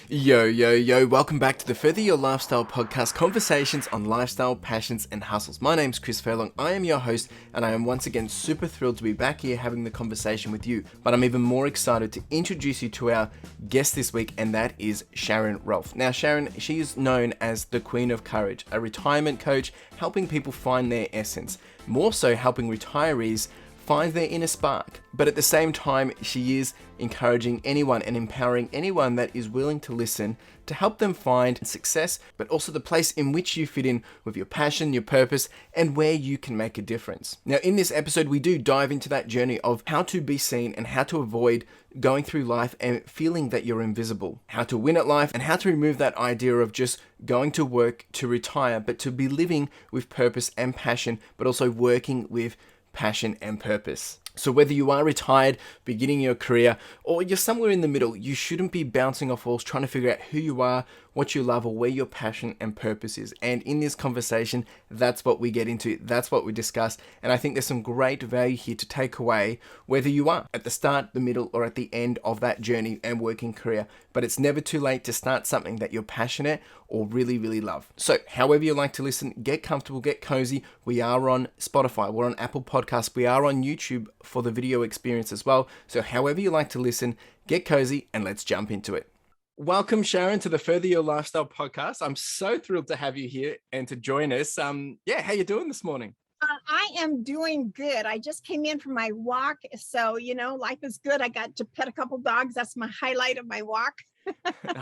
Yo, yo, yo, welcome back to the Further Your Lifestyle podcast, conversations on lifestyle, passions, and hustles. My name's Chris Furlong, I am your host, and I am once again super thrilled to be back here having the conversation with you. But I'm even more excited to introduce you to our guest this week, and that is Sharon Rolph. Now, Sharon, she is known as the Queen of Courage, a retirement coach helping people find their essence, more so helping retirees find their inner spark. But at the same time, she is encouraging anyone and empowering anyone that is willing to listen to help them find success, but also the place in which you fit in with your passion, your purpose, and where you can make a difference. Now, in this episode, we do dive into that journey of how to be seen and how to avoid going through life and feeling that you're invisible, how to win at life, and how to remove that idea of just going to work to retire, but to be living with purpose and passion, but also working with passion and purpose. So whether you are retired, beginning your career, or you're somewhere in the middle, you shouldn't be bouncing off walls trying to figure out who you are, what you love, or where your passion and purpose is. And in this conversation, that's what we get into, that's what we discuss. And I think there's some great value here to take away, whether you are at the start, the middle, or at the end of that journey and working career. But it's never too late to start something that you're passionate or really, really love. So however you like to listen, get comfortable, get cozy. We are on Spotify, we're on Apple Podcasts, we are on YouTube for the video experience as well. So however you like to listen, get cozy and let's jump into it. Welcome, Sharon, to the Further Your Lifestyle podcast. I'm so thrilled to have you here and to join us. How you doing this morning? I am doing good. I just came in from my walk. So, life is good. I got to pet a couple dogs. That's my highlight of my walk.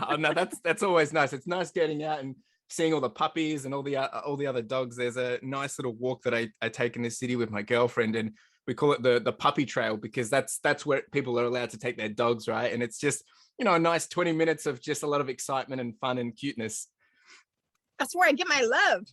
Oh, no, that's always nice. It's nice getting out and seeing all the puppies and all the other dogs. There's a nice little walk that I take in the city with my girlfriend, and we call it the puppy trail because that's where people are allowed to take their dogs, right? And it's just, a nice 20 minutes of just a lot of excitement and fun and cuteness. That's where I get my love.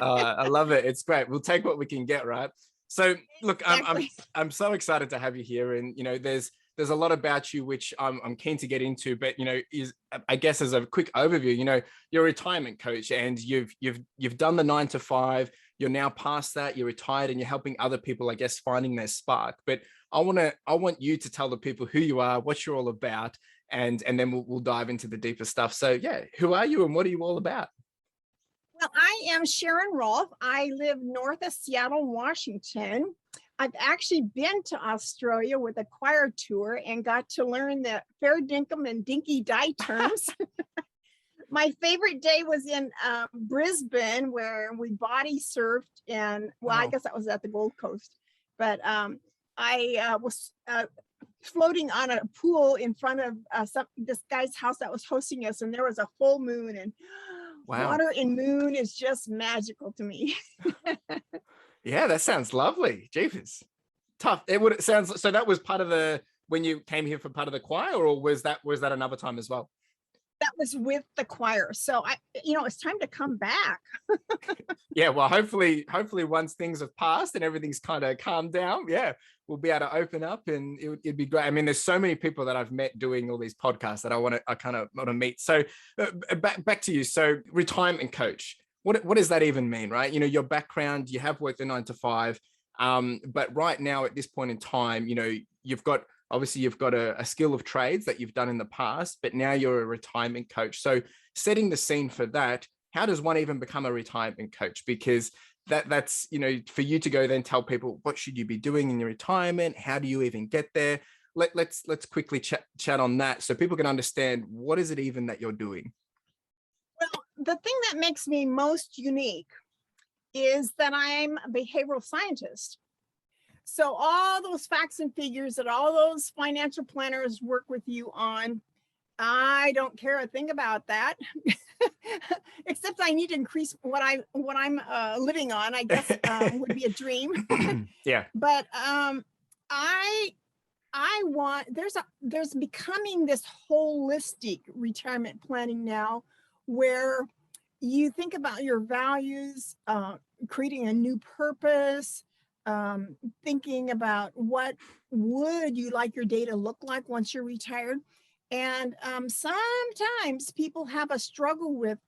I love it. It's great. We'll take what we can get, right? So look, Exactly. I'm so excited to have you here, and there's a lot about you which I'm keen to get into, but is I guess as a quick overview, you're a retirement coach and you've done the 9 to 5. You're now past that. You're retired and you're helping other people, I guess, finding their spark. But I want you to tell the people who you are, what you're all about, and then we'll dive into the deeper stuff. So yeah, who are you and what are you all about? Well, I am Sharon Rolph. I live north of Seattle, Washington. I've actually been to Australia with a choir tour and got to learn the fair dinkum and dinky die terms. My favorite day was in Brisbane, where we body surfed, and I guess that was at the Gold Coast. But I was floating on a pool in front of this guy's house that was hosting us, and there was a full moon, and Wow. Water and moon is just magical to me. Yeah, that sounds lovely. Jeepers. Tough. It sounds so. That was part of when you came here for part of the choir, or was that another time as well? That was with the choir. So it's time to come back. Yeah, well, hopefully once things have passed and everything's kind of calmed down, yeah, we'll be able to open up and it'd be great. I mean, there's so many people that I've met doing all these podcasts that I kind of want to meet. So back to you. So retirement coach, what does that even mean, right? Your background, you have worked the 9 to 5, but right now at this point in time, you've got a skill of trades that you've done in the past, but now you're a retirement coach. So setting the scene for that, how does one even become a retirement coach? Because that's, for you to go then tell people what should you be doing in your retirement? How do you even get there? Let's quickly chat on that so people can understand what is it even that you're doing. Well, the thing that makes me most unique is that I'm a behavioral scientist. So all those facts and figures that all those financial planners work with you on, I don't care a thing about that, except I need to increase what I'm living on. I guess would be a dream. Yeah. But I want there's becoming this holistic retirement planning now, where you think about your values, creating a new purpose. Thinking about what would you like your day to look like once you're retired. And sometimes people have a struggle with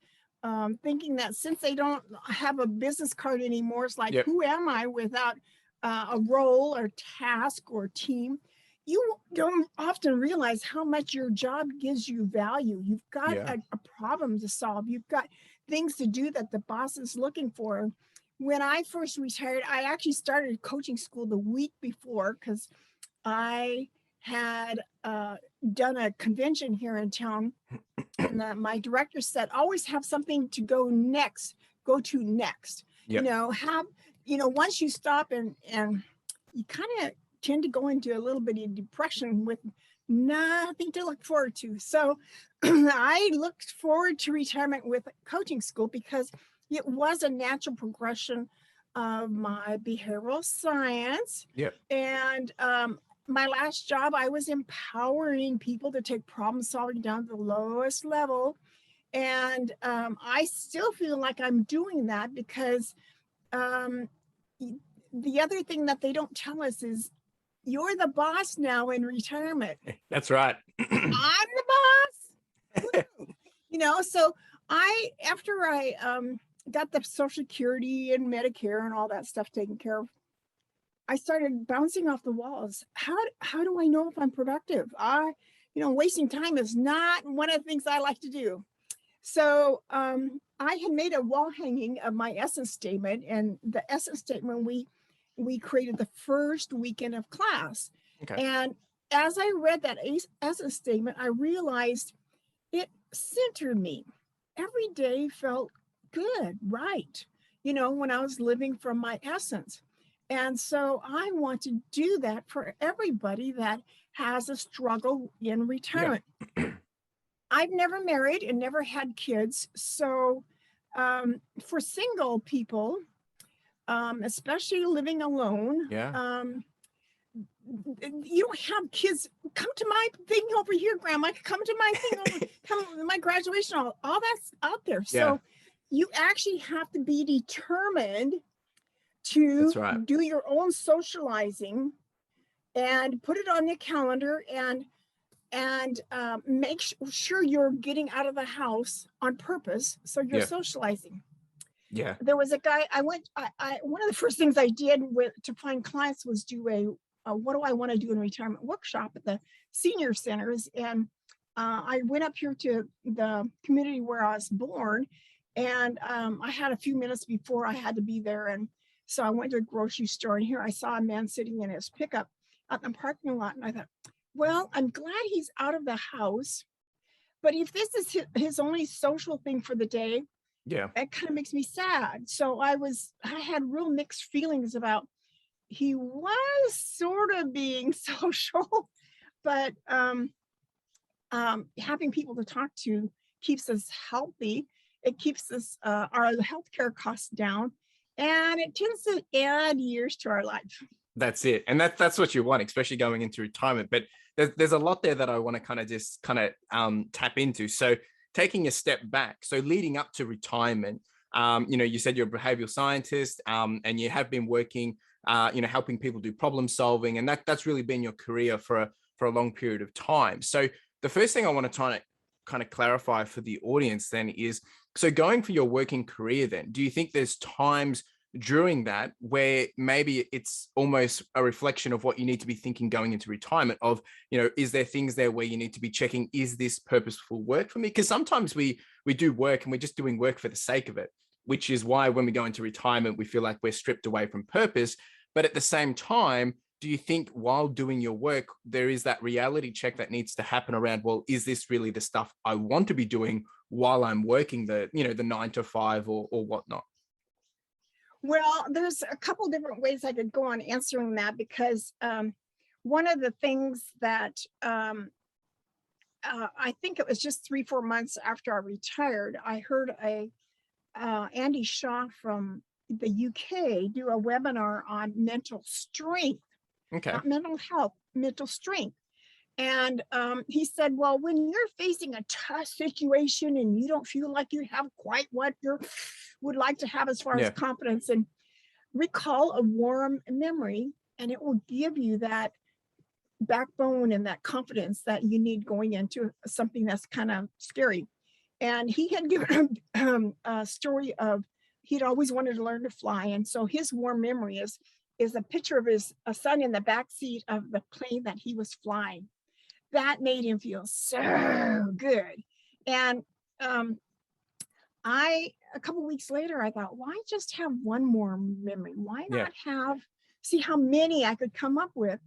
thinking that since they don't have a business card anymore, it's like, Who am I without a role or task or team? you don't often realize how much your job gives you value. You've got Yeah. a problem to solve. You've got things to do that the boss is looking for. When I first retired, I actually started coaching school the week before because I had done a convention here in town, and my director said, always have something to go to next. Yep. Have, once you stop and you kind of tend to go into a little bit of depression with nothing to look forward to. So I looked forward to retirement with coaching school because it was a natural progression of my behavioral science. Yep. And my last job, I was empowering people to take problem solving down to the lowest level. And I still feel like I'm doing that because the other thing that they don't tell us is you're the boss now in retirement. That's right. I'm the boss. So after I got the Social Security and Medicare and all that stuff taken care of, I started bouncing off the walls. How do I know if I'm productive? Wasting time is not one of the things I like to do. So I had made a wall hanging of my essence statement, and the essence statement we created the first weekend of class. Okay. And as I read that essence statement, I realized it centered me. Every day felt good, right? When I was living from my essence. And so I want to do that for everybody that has a struggle in retirement. Yeah. I've never married and never had kids. So for single people, especially living alone, Yeah. you don't have kids. Come to my thing over here, Grandma. Come to my thing over, come to my graduation. All that's out there. So you actually have to be determined to That's right. do your own socializing and put it on your calendar and make sure you're getting out of the house on purpose. So you're socializing. Yeah. There was a guy one of the first things I did to find clients was do a what do I want to do in retirement workshop at the senior centers. And I went up here to the community where I was born, and I had a few minutes before I had to be there. And so I went to a grocery store, and here I saw a man sitting in his pickup out in the parking lot. And I thought, well, I'm glad he's out of the house, but if this is his only social thing for the day, that kind of makes me sad. So I had real mixed feelings about, he was sort of being social, but having people to talk to keeps us healthy. It keeps us our healthcare costs down, and it tends to add years to our life. That's it. And that's what you want, especially going into retirement. But there's a lot there that I want to tap into. So taking a step back, so leading up to retirement, you said you're a behavioral scientist, and you have been working, helping people do problem solving, and that's really been your career for a long period of time. So the first thing I want to try to kind of clarify for the audience then is, so going for your working career then, do you think there's times during that where maybe it's almost a reflection of what you need to be thinking going into retirement of, is there things there where you need to be checking, is this purposeful work for me? Because sometimes we do work and we're just doing work for the sake of it, which is why when we go into retirement, we feel like we're stripped away from purpose. But at the same time, do you think while doing your work, there is that reality check that needs to happen around, well, is this really the stuff I want to be doing while I'm working the 9 to 5 or whatnot? Well, there's a couple different ways I could go on answering that, because one of the things that I think it was just 3-4 months after I retired, I heard Andy Shaw from the UK do a webinar on mental strength, not mental health, mental strength. And he said, well, when you're facing a tough situation and you don't feel like you have quite what you would like to have as far as confidence, and recall a warm memory, and it will give you that backbone and that confidence that you need going into something that's kind of scary. And he had given a story of, he'd always wanted to learn to fly. And so his warm memory is is a picture of his son in the back seat of the plane that he was flying. That made him feel so good. And a couple weeks later, I thought, why just have one more memory? Why Yeah. not see how many I could come up with?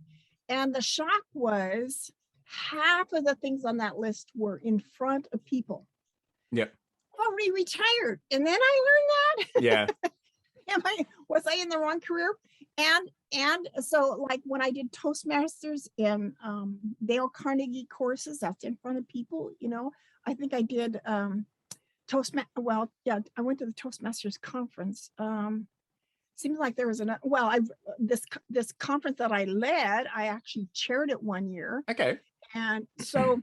And the shock was half of the things on that list were in front of people. Yep. Already retired. And then I learned that. Yeah. Was I in the wrong career? And so like when I did Toastmasters and Dale Carnegie courses, that's in front of people, I think I did I went to the Toastmasters conference. Seems like there was this conference that I led, I actually chaired it one year. Okay. And so,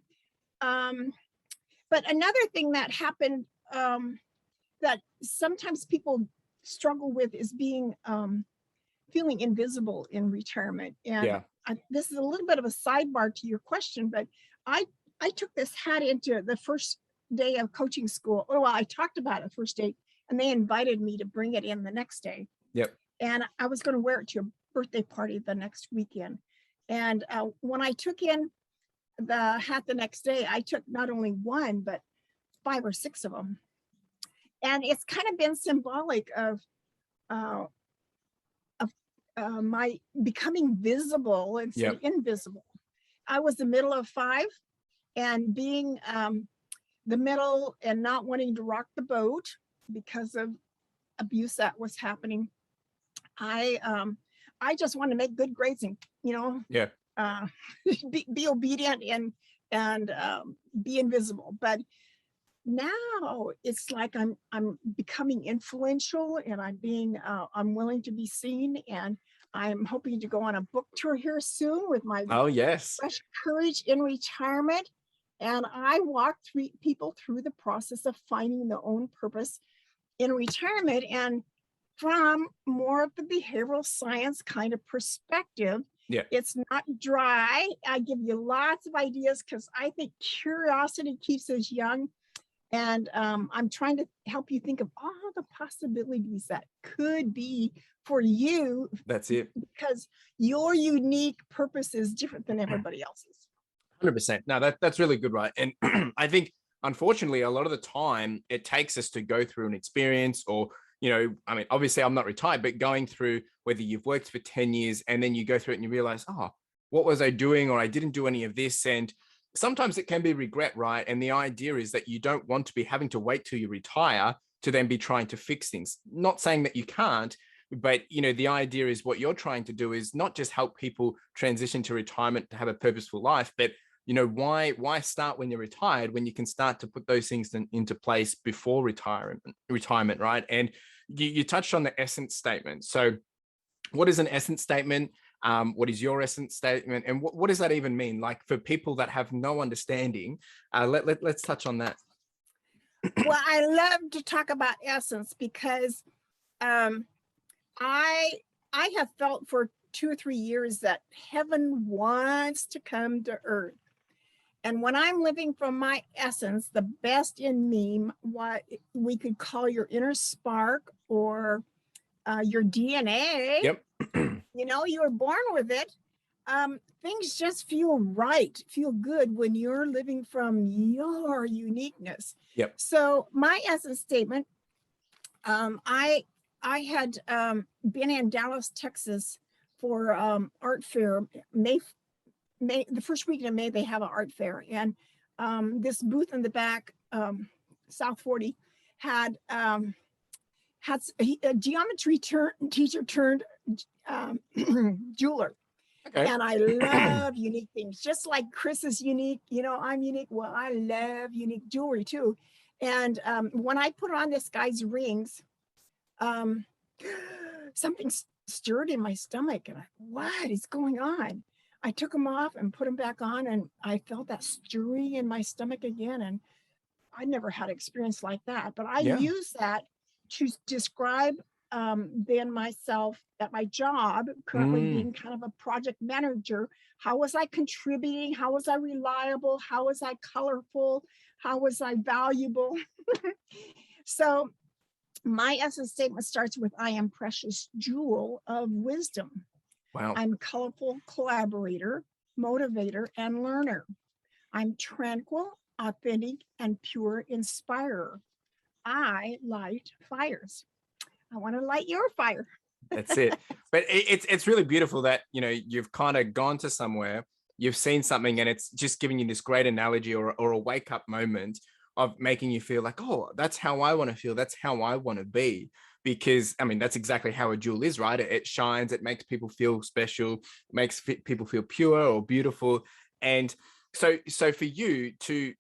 but another thing that happened that sometimes people struggle with is feeling invisible in retirement. And this is a little bit of a sidebar to your question, but I took this hat into the first day of coaching school. Oh, well, I talked about it first day, and they invited me to bring it in the next day. Yep. And I was going to wear it to a birthday party the next weekend. And when I took in the hat the next day, I took not only one, but 5 or 6 of them. And it's kind of been symbolic of my becoming visible instead of invisible. I was the middle of 5, and being the middle and not wanting to rock the boat because of abuse that was happening. I just want to make good grades and be obedient and be invisible. But now it's like I'm becoming influential, and I'm willing to be seen, and I'm hoping to go on a book tour here soon with my Fresh Courage in Retirement. And I walk people through the process of finding their own purpose in retirement, and from more of the behavioral science kind of perspective. Yeah. It's not dry. I give you lots of ideas because I think curiosity keeps us young. And I'm trying to help you think of all the possibilities that could be for you. That's it. Because your unique purpose is different than everybody else's. 100%. No, that's really good, right? And I think, unfortunately, a lot of the time it takes us to go through an experience, or, I mean, obviously I'm not retired, but going through whether you've worked for 10 years and then you go through it and you realize, oh, what was I doing? Or I didn't do any of this. And sometimes it can be regret, right? And the idea is that you don't want to be having to wait till you retire to then be trying to fix things. Not saying that you can't, but the idea is what you're trying to do is not just help people transition to retirement to have a purposeful life, but why start when you're retired when you can start to put those things into place before retirement, right? And you touched on the essence statement. So what is an essence statement? What is your essence statement? And what does that even mean? Like, for people that have no understanding, let's touch on that. Well, I love to talk about essence because I have felt for 2 or 3 years that heaven wants to come to earth. And when I'm living from my essence, the best in me, what we could call your inner spark or your DNA, yep. You were born with it. Things just feel right, feel good when you're living from your uniqueness. Yep. So my essence statement, I had been in Dallas, Texas for art fair. May the first weekend of May, they have an art fair, and this booth in the back, South 40, had a geometry teacher turned jeweler. Okay. And I love unique things, just like Chris is unique. I'm unique. Well, I love unique jewelry too. And when I put on this guy's rings, something stirred in my stomach, and what is going on? I took them off and put them back on, and I felt that stirring in my stomach again. And I never had experience like that, but I use that to describe then myself at my job, currently being kind of a project manager. How was I contributing? How was I reliable? How was I colorful? How was I valuable? So My essence statement starts with, I am precious jewel of wisdom. Wow. I'm colorful collaborator, motivator, and learner. I'm tranquil, authentic, and pure inspirer. I light fires. I want to light your fire. That's it. But it's really beautiful that, you know, you've kind of gone to somewhere, you've seen something, and it's just giving you this great analogy or a wake up moment of making you feel like, oh, that's how I want to feel. That's how I want to be. Because, I mean, that's exactly how a jewel is, right? It shines, it makes people feel special, makes people feel pure or beautiful. And so for you to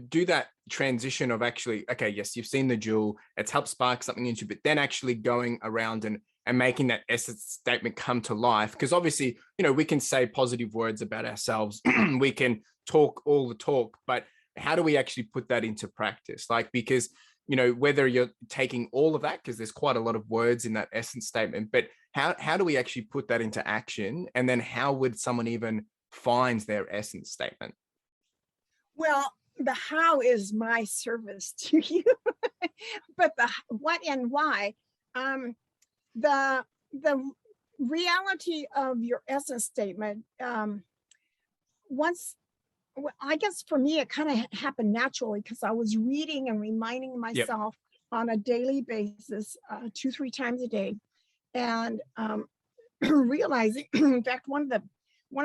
do that transition of actually, okay, yes, you've seen the jewel, it's helped spark something into you, but then actually going around and making that essence statement come to life. Because obviously, you know, we can say positive words about ourselves, we can talk all the talk, but how do we actually put that into practice? Like, because, you know, whether you're taking all of that, because there's quite a lot of words in that essence statement, but how do we actually put that into action? And then how would someone even find their essence statement? Well, the how is my service to you, but the what and why, the the reality of your essence statement, once, well, I guess for me it kind of happened naturally because I was reading and reminding Yep. myself on a daily basis, 2, 3 times a day, and realizing, in fact, one of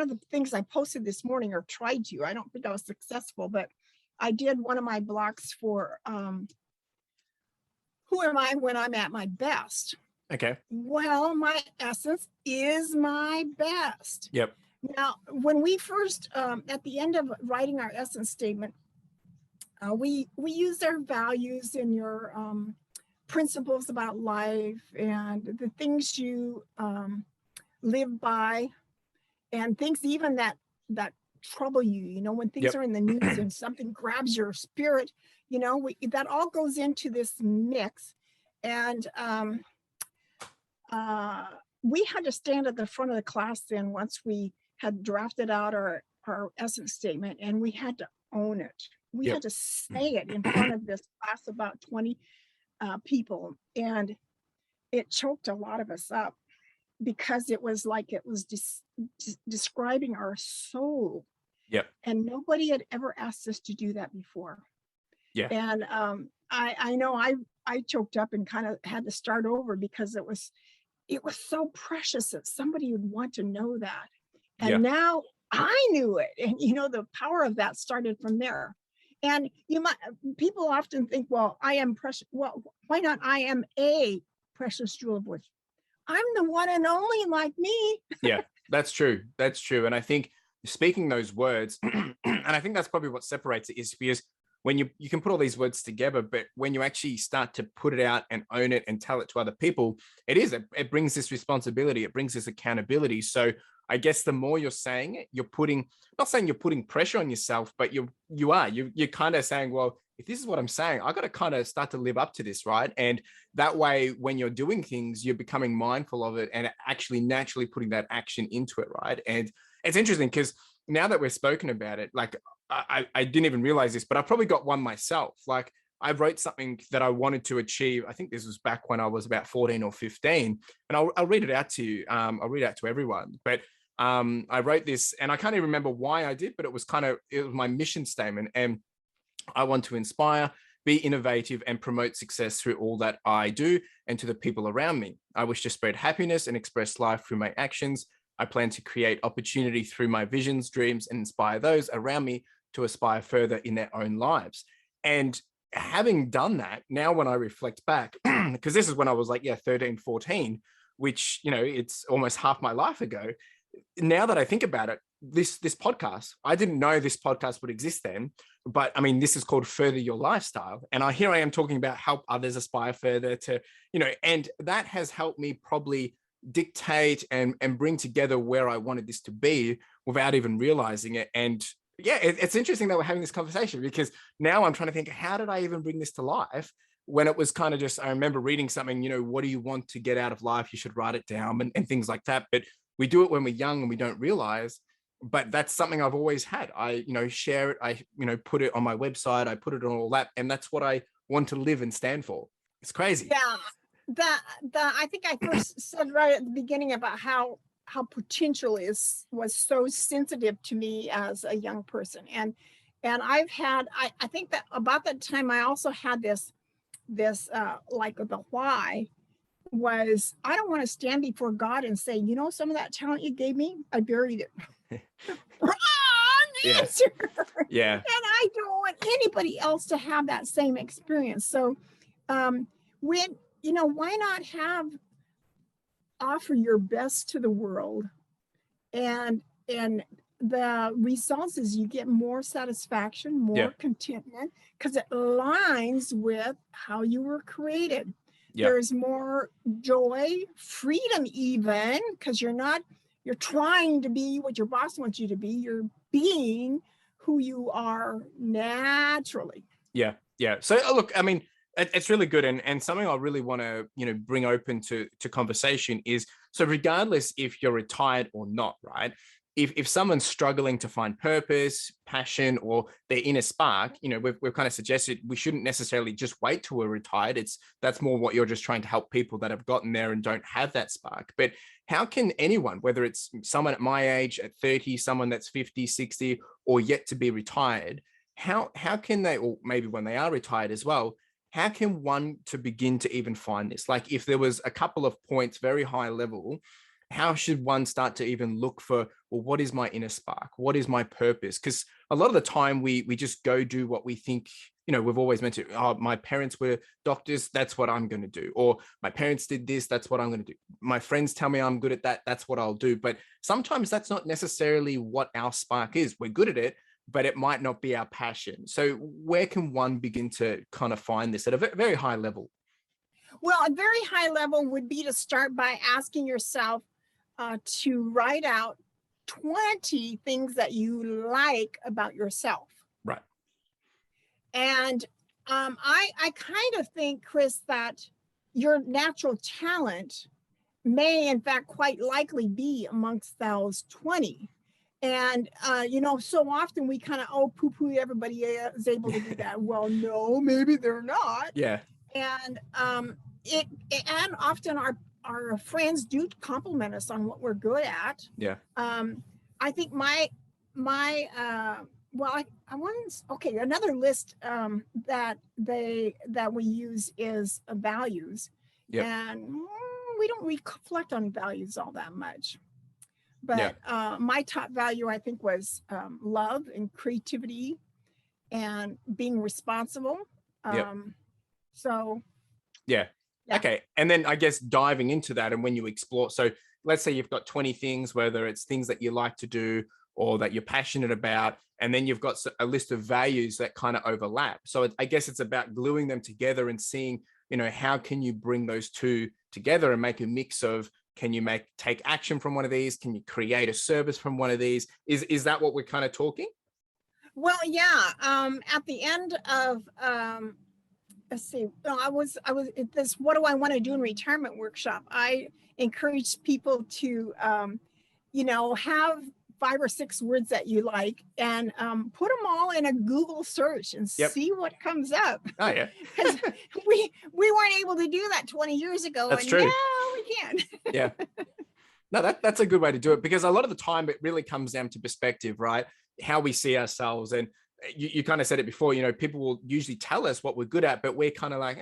the things I posted this morning, or tried to, I don't think I was successful, but I did one of my blocks for who am I when I'm at my best? Okay. Well, my essence is my best. Yep. Now, when we first, at the end of writing our essence statement, we use our values and your principles about life and the things you live by, and things even that trouble you. You know, when things Yep. are in the news and something grabs your spirit, you know, that all goes into this mix, and we had to stand at the front of the class then once we had drafted out our essence statement, and we had to own it. We Yep. had to say it in front of this class, about 20 people, and it choked a lot of us up because it was like it was describing our soul, Yep. and nobody had ever asked us to do that before. Yeah. And I know I choked up and kind of had to start over because it was so precious that somebody would want to know that. Yeah. And now I knew it. And you know, the power of that started from there. And people often think, well, I am precious. Well, why not? I am a precious jewel of wisdom. I'm the one and only, like me. Yeah, that's true. That's true. And I think speaking those words, and I think that's probably what separates it, is because when you can put all these words together, but when you actually start to put it out and own it and tell it to other people, it brings this responsibility, it brings this accountability. So I guess the more you're saying it, you're putting, not saying you're putting pressure on yourself, but you're kind of saying, well, if this is what I'm saying, I got to kind of start to live up to this, right? And that way, when you're doing things, you're becoming mindful of it and actually naturally putting that action into it, right? And it's interesting because now that we've spoken about it, like I didn't even realize this, but I probably got one myself. Like I wrote something that I wanted to achieve. I think this was back when I was about 14 or 15, and I'll read it out to you. I'll read it out to everyone. But I wrote this, and I can't even remember why I did, but it was my mission statement, and I want to inspire, be innovative, and promote success through all that I do and to the people around me. I wish to spread happiness and express life through my actions. I plan to create opportunity through my visions, dreams, and inspire those around me to aspire further in their own lives. And having done that, now when I reflect back, because this is when I was like, 13, 14, which, you know, it's almost half my life ago. Now that I think about it, this podcast, I didn't know this podcast would exist then, but I mean, this is called Further Your Lifestyle. And here I am talking about help others aspire further to, you know, and that has helped me probably dictate and bring together where I wanted this to be without even realizing it. And yeah, it's interesting that we're having this conversation, because now I'm trying to think, how did I even bring this to life? When it was kind of just, I remember reading something, you know, what do you want to get out of life? You should write it down, and things like that. But we do it when we're young and we don't realize, but that's something I've always had. I, you know, share it. I, you know, put it on my website. I put it on all that. And that's what I want to live and stand for. It's crazy. Yeah. I think I first said right at the beginning about how potential was so sensitive to me as a young person. And I've had, I think that about that time I also had this like the why was, I don't want to stand before God and say, you know, some of that talent you gave me, I buried it. Wrong Yeah. answer. Yeah. And I don't want anybody else to have that same experience. So when, you know, why not offer your best to the world, and the results is you get more satisfaction, more contentment, because it aligns with how you were created. There's more joy, freedom, even because you're trying to be what your boss wants you to be. You're being who you are naturally. Yeah. Yeah. So look, I mean, it's really good. And something I really want to, bring open to conversation is, so regardless if you're retired or not, right? If someone's struggling to find purpose, passion, or their inner spark, we've kind of suggested we shouldn't necessarily just wait till we're retired. That's more what you're just trying to help people that have gotten there and don't have that spark. But how can anyone, whether it's someone at my age at 30, someone that's 50, 60, or yet to be retired, how can they, or maybe when they are retired as well, how can one to begin to even find this? Like if there was a couple of points, very high level, how should one start to even look for, well, what is my inner spark? What is my purpose? Because a lot of the time we just go do what we think, we've always meant to, oh, my parents were doctors, that's what I'm going to do. Or my parents did this, that's what I'm going to do. My friends tell me I'm good at that, that's what I'll do. But sometimes that's not necessarily what our spark is. We're good at it, but it might not be our passion. So where can one begin to kind of find this at a very high level? Well, a very high level would be to start by asking yourself to write out 20 things that you like about yourself. Right. And I kind of think, Chris, that your natural talent may in fact quite likely be amongst those 20. And so often we kind of poo-poo everybody is able to do that. Well, no, maybe they're not. Yeah. And and often our friends do compliment us on what we're good at. Yeah. I think I want, okay, another list that we use is values. Yep. And we don't reflect on values all that much. But my top value, I think, was love and creativity and being responsible. So yeah. Okay. And then I guess diving into that, and when you explore, so let's say you've got 20 things, whether it's things that you like to do or that you're passionate about, and then you've got a list of values that kind of overlap. So I guess it's about gluing them together and seeing, how can you bring those two together and make a mix of, can you take action from one of these? Can you create a service from one of these? Is that what we're kind of talking? Well, yeah. At the end of let's see, I was at this what do I want to do in retirement workshop. I encouraged people to have 5 or 6 words that you like, and put them all in a Google search and see what comes up. Oh yeah. Because we weren't able to do that 20 years ago. That's and true. Now we can. Yeah. No, that's a good way to do it, because a lot of the time it really comes down to perspective, right? How we see ourselves. And you kind of said it before, people will usually tell us what we're good at, but we're kind of like,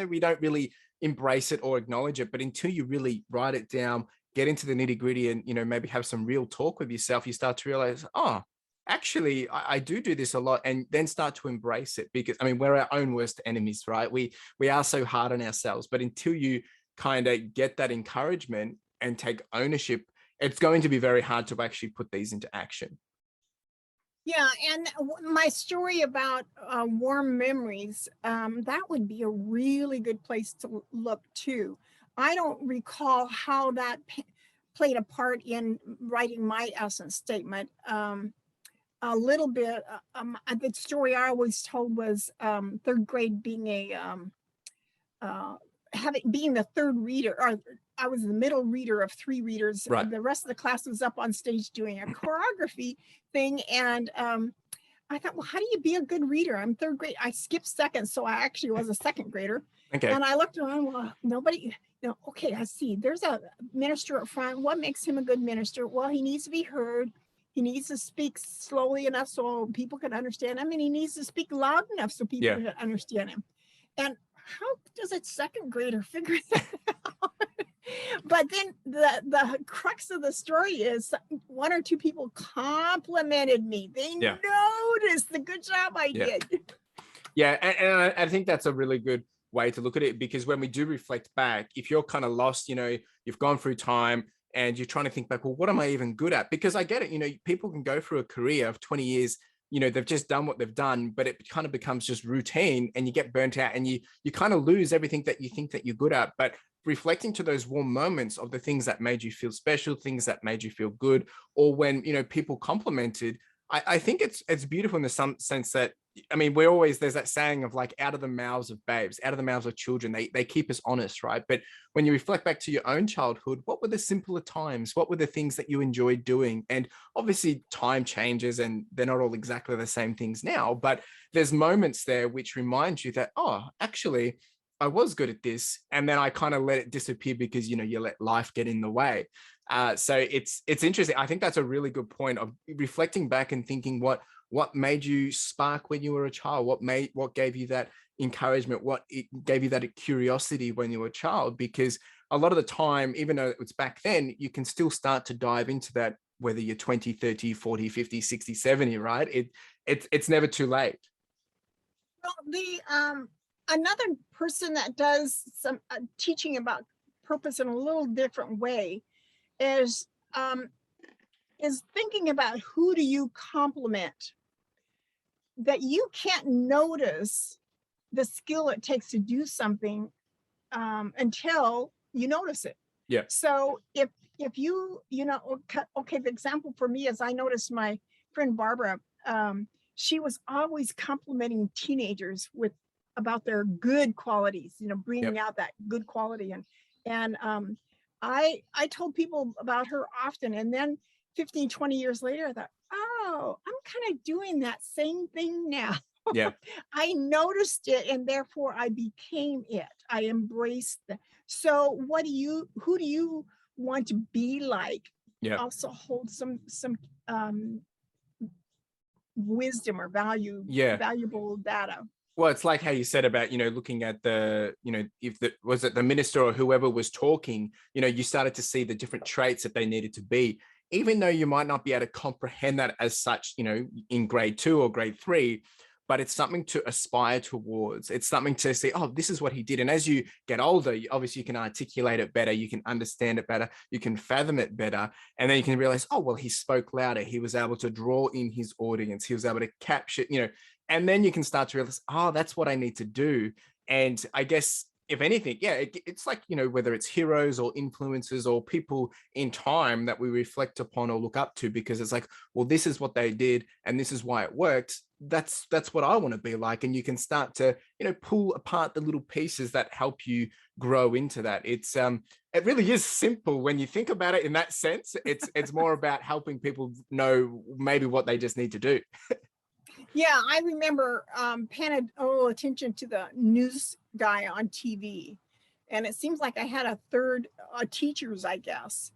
we don't really embrace it or acknowledge it. But until you really write it down, get into the nitty gritty, and, maybe have some real talk with yourself, you start to realize, oh, actually, I do this a lot, and then start to embrace it. Because, we're our own worst enemies, right? We are so hard on ourselves, but until you kind of get that encouragement and take ownership, it's going to be very hard to actually put these into action. Yeah, and my story about warm memories, that would be a really good place to look too. I don't recall how that played a part in writing my essence statement. A little bit, the story I always told was 3rd grade being being the 3rd reader, or I was the middle reader of 3 readers. Right. The rest of the class was up on stage doing a choreography thing, and I thought, well, how do you be a good reader? I'm third grade. I skipped second, so I actually was a second grader. Okay. And I looked around, well, nobody, okay, I see. There's a minister up front. What makes him a good minister? Well, he needs to be heard. He needs to speak slowly enough so people can understand him. And he needs to speak loud enough so people can understand him. And how does a second grader figure that out? But then the crux of the story is one or two people complimented me. They noticed the good job I did. Yeah, and I think that's a really good way to look at it, because when we do reflect back, if you're kind of lost, you've gone through time and you're trying to think back, well, what am I even good at? Because I get it, people can go through a career of 20 years, they've just done what they've done, but it kind of becomes just routine and you get burnt out and you kind of lose everything that you think that you're good at. But reflecting to those warm moments of the things that made you feel special, things that made you feel good, or when, people complimented, I think it's beautiful in the sense that, I mean, there's that saying of like, out of the mouths of babes, out of the mouths of children, they keep us honest, right? But when you reflect back to your own childhood, what were the simpler times? What were the things that you enjoyed doing? And obviously time changes and they're not all exactly the same things now, but there's moments there which remind you that, oh, actually, I was good at this. And then I kind of let it disappear because, you let life get in the way. So it's interesting. I think that's a really good point of reflecting back and thinking what made you spark when you were a child, what gave you that encouragement, what it gave you that curiosity when you were a child, because a lot of the time, even though it's back then, you can still start to dive into that, whether you're 20, 30, 40, 50, 60, 70, right? It's never too late. Well, another person that does some teaching about purpose in a little different way is thinking about who do you compliment, that you can't notice the skill it takes to do something until you notice it. Yeah. So if you okay, the example for me is I noticed my friend Barbara, she was always complimenting teenagers about their good qualities, bringing out that good quality. And I told people about her often. And then 15, 20 years later, I thought, oh, I'm kind of doing that same thing now. Yeah. I noticed it and therefore I became it. I embraced that. So who do you want to be like? Yeah. Also hold some wisdom or valuable data. Well, it's like how you said about, looking at if was it the minister or whoever was talking, you started to see the different traits that they needed to be, even though you might not be able to comprehend that as such, in grade 2 or grade 3, but it's something to aspire towards. It's something to say, oh, this is what he did. And as you get older, obviously you can articulate it better. You can understand it better. You can fathom it better. And then you can realize, oh, well, he spoke louder. He was able to draw in his audience. He was able to capture, and then you can start to realize, oh, that's what I need to do. And I guess, if anything, it's like, whether it's heroes or influencers or people in time that we reflect upon or look up to, because it's like, well, this is what they did and this is why it worked. That's what I want to be like. And you can start to, pull apart the little pieces that help you grow into that. It really is simple when you think about it in that sense. It's more about helping people know maybe what they just need to do. Yeah, I remember paying attention to the news guy on TV. And it seems like I had a third teachers, I guess,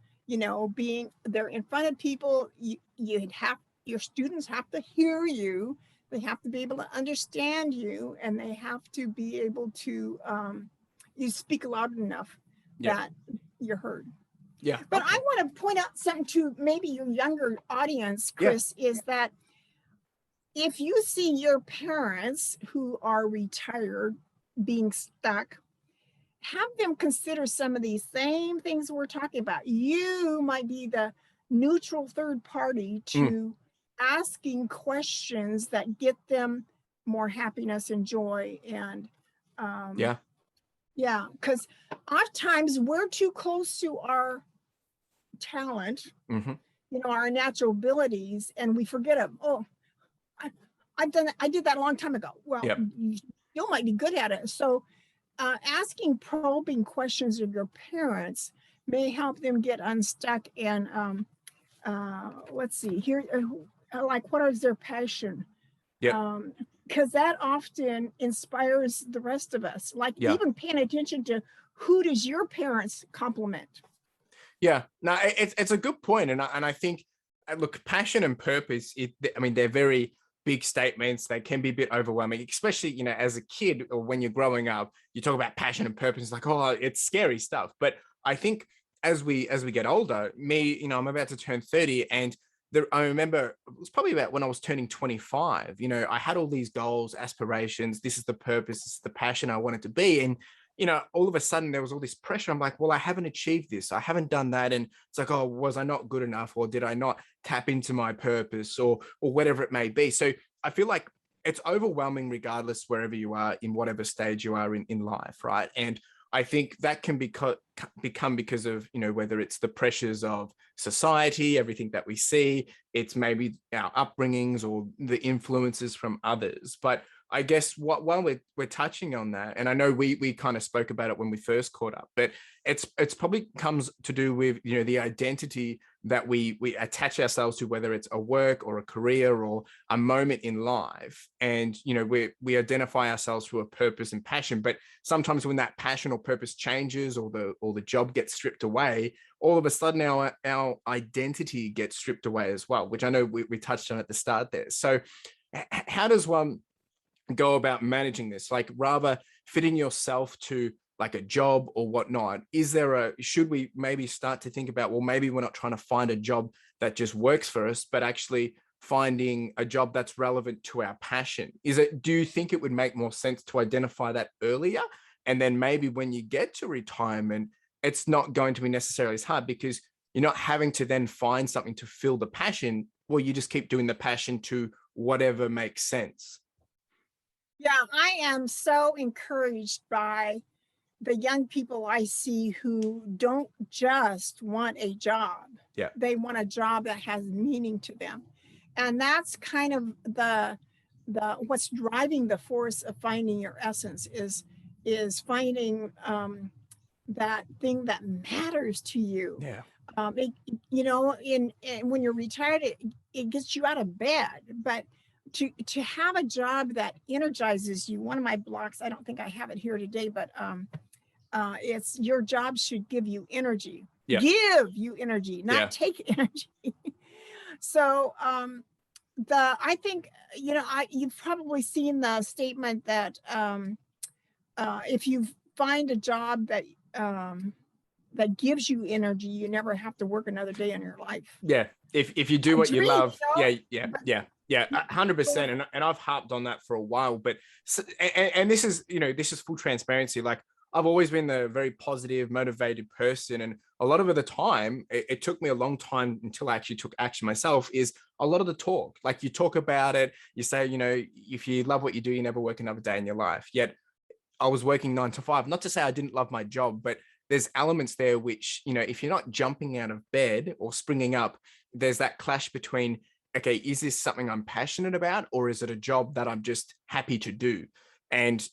being there in front of people. Your students have to hear you. They have to be able to understand you, and they have to be able to you speak loud enough that you're heard. Yeah. But I want to point out something to maybe your younger audience, Chris, is that if you see your parents who are retired being stuck, have them consider some of these same things we're talking about. You might be the neutral third party to asking questions that get them more happiness and joy. And because oftentimes we're too close to our talent, our natural abilities, and we forget them. Oh, I did that a long time ago. Well, you still might be good at it. So asking probing questions of your parents may help them get unstuck. And let's see here, like, what is their passion? Yep. Because that often inspires the rest of us, like Yeah. even paying attention to who does your parents compliment. Yeah, no, it's a good point, and I think, look, passion and purpose. I mean, they're very big statements. They can be a bit overwhelming, especially as a kid or when you're growing up. You talk about passion and purpose, it's like, oh, it's scary stuff. But I think as we get older, I'm about to turn 30, and I remember it was probably about when I was turning 25. I had all these goals, aspirations. This is the purpose, this is the passion I wanted to be, and all of a sudden there was all this pressure. I'm like, well, I haven't achieved this. I haven't done that. And it's like, oh, was I not good enough? Or did I not tap into my purpose or whatever it may be? So I feel like it's overwhelming regardless wherever you are, in whatever stage you are in life, right? And I think that can become because of, whether it's the pressures of society, everything that we see, it's maybe our upbringings or the influences from others. But I guess while we're touching on that, and I know we kind of spoke about it when we first caught up, but it's probably comes to do with the identity that we attach ourselves to, whether it's a work or a career or a moment in life, and we identify ourselves through a purpose and passion. But sometimes when that passion or purpose changes, or the job gets stripped away, all of a sudden our identity gets stripped away as well, which I know we touched on at the start there. So how does one go about managing this? Like, rather fitting yourself to like a job or whatnot, should we maybe start to think about, well, maybe we're not trying to find a job that just works for us, but actually finding a job that's relevant to our passion? Do you think it would make more sense to identify that earlier, and then maybe when you get to retirement, it's not going to be necessarily as hard because you're not having to then find something to fill the passion? Well, you just keep doing the passion to whatever makes sense. Yeah, I am so encouraged by the young people I see who don't just want a job. Yeah. They want a job that has meaning to them. And that's kind of the what's driving the force of finding your essence is finding that thing that matters to you. Yeah. When you're retired, it gets you out of bed, but to have a job that energizes you. One of my blocks, I don't think I have it here today, but it's your job should give you energy. Yeah. Give you energy, not take energy. So I think you've probably seen the statement that if you find a job that gives you energy, you never have to work another day in your life. Yeah. If you do what you love. Yeah. 100%. And I've harped on that for a while, but this is full transparency. Like, I've always been a very positive, motivated person. And a lot of the time, it took me a long time until I actually took action myself, is a lot of the talk. Like, you talk about it, you say, if you love what you do, you never work another day in your life. Yet I was working 9 to 5, not to say I didn't love my job, but there's elements there which, if you're not jumping out of bed or springing up, there's that clash between, okay, is this something I'm passionate about, or is it a job that I'm just happy to do? And,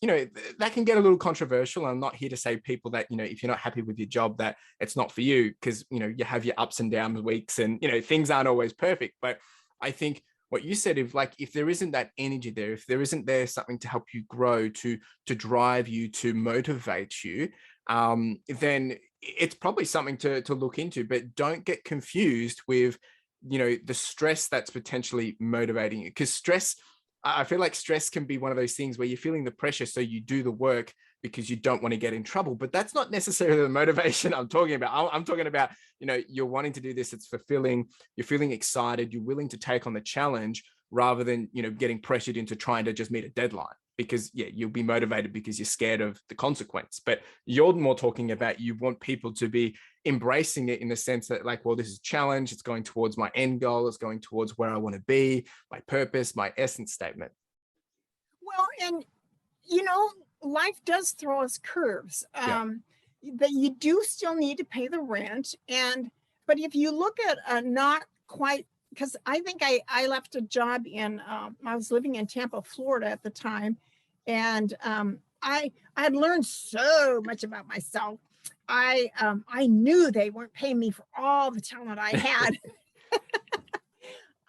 that can get a little controversial. I'm not here to say people that, if you're not happy with your job, that it's not for you, because, you have your ups and downs weeks, and, things aren't always perfect. But I think what you said, if there isn't that energy there, if there isn't something to help you grow, to drive you, to motivate you, then it's probably something to look into. But don't get confused with, the stress that's potentially motivating you, because I feel like stress can be one of those things where you're feeling the pressure, so you do the work because you don't want to get in trouble. But that's not necessarily the motivation I'm talking about. I'm talking about, you're wanting to do this, it's fulfilling, you're feeling excited, you're willing to take on the challenge, rather than, getting pressured into trying to just meet a deadline. Because you'll be motivated because you're scared of the consequence. But you're more talking about, you want people to be embracing it in the sense that, like, well, this is a challenge, it's going towards my end goal, it's going towards where I want to be, my purpose, my essence statement. Well, and life does throw us curves. That you do still need to pay the rent. But if you look at not quite, because I think I left a job I was living in Tampa, Florida at the time. And I had learned so much about myself. I knew they weren't paying me for all the talent I had.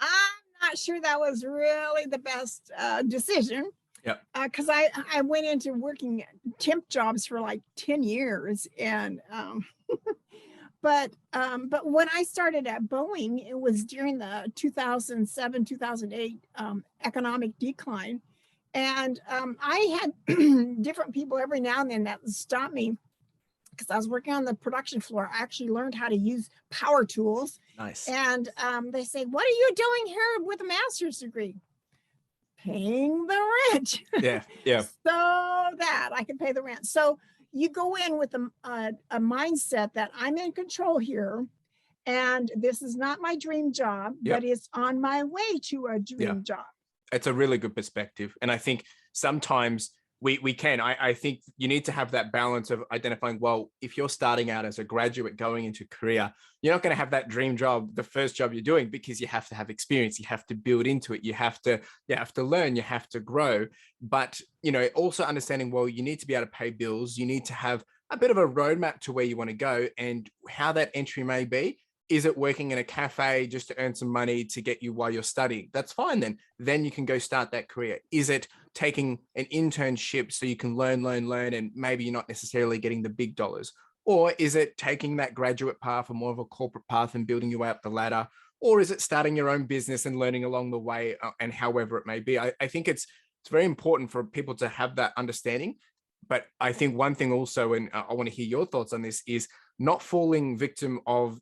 I'm not sure that was really the best decision. Yep. Because I went into working temp jobs for like 10 years. And but when I started at Boeing, it was during the 2007, 2008 economic decline. And I had different people every now and then that would stop me because I was working on the production floor. I actually learned how to use power tools. Nice. And they say, "What are you doing here with a master's degree?" Paying the rent. Yeah. Yeah. So that I can pay the rent. So you go in with a mindset that I'm in control here, and this is not my dream job, Yep. but it's on my way to a Yeah. dream job. It's a really good perspective. And I think sometimes we can. I think you need to have that balance of identifying, well, if you're starting out as a graduate going into career, you're not going to have that dream job, the first job you're doing, because you have to have experience, you have to build into it, you have to learn, you have to grow. But also understanding, well, you need to be able to pay bills, you need to have a bit of a roadmap to where you want to go and how that entry may be. Is it working in a cafe just to earn some money to get you while you're studying? That's fine then. Then you can go start that career. Is it taking an internship so you can learn, and maybe you're not necessarily getting the big dollars? Or is it taking that graduate path or more of a corporate path and building you up the ladder? Or is it starting your own business and learning along the way and however it may be? I think it's very important for people to have that understanding. But I think one thing also, and I want to hear your thoughts on this, is not falling victim of,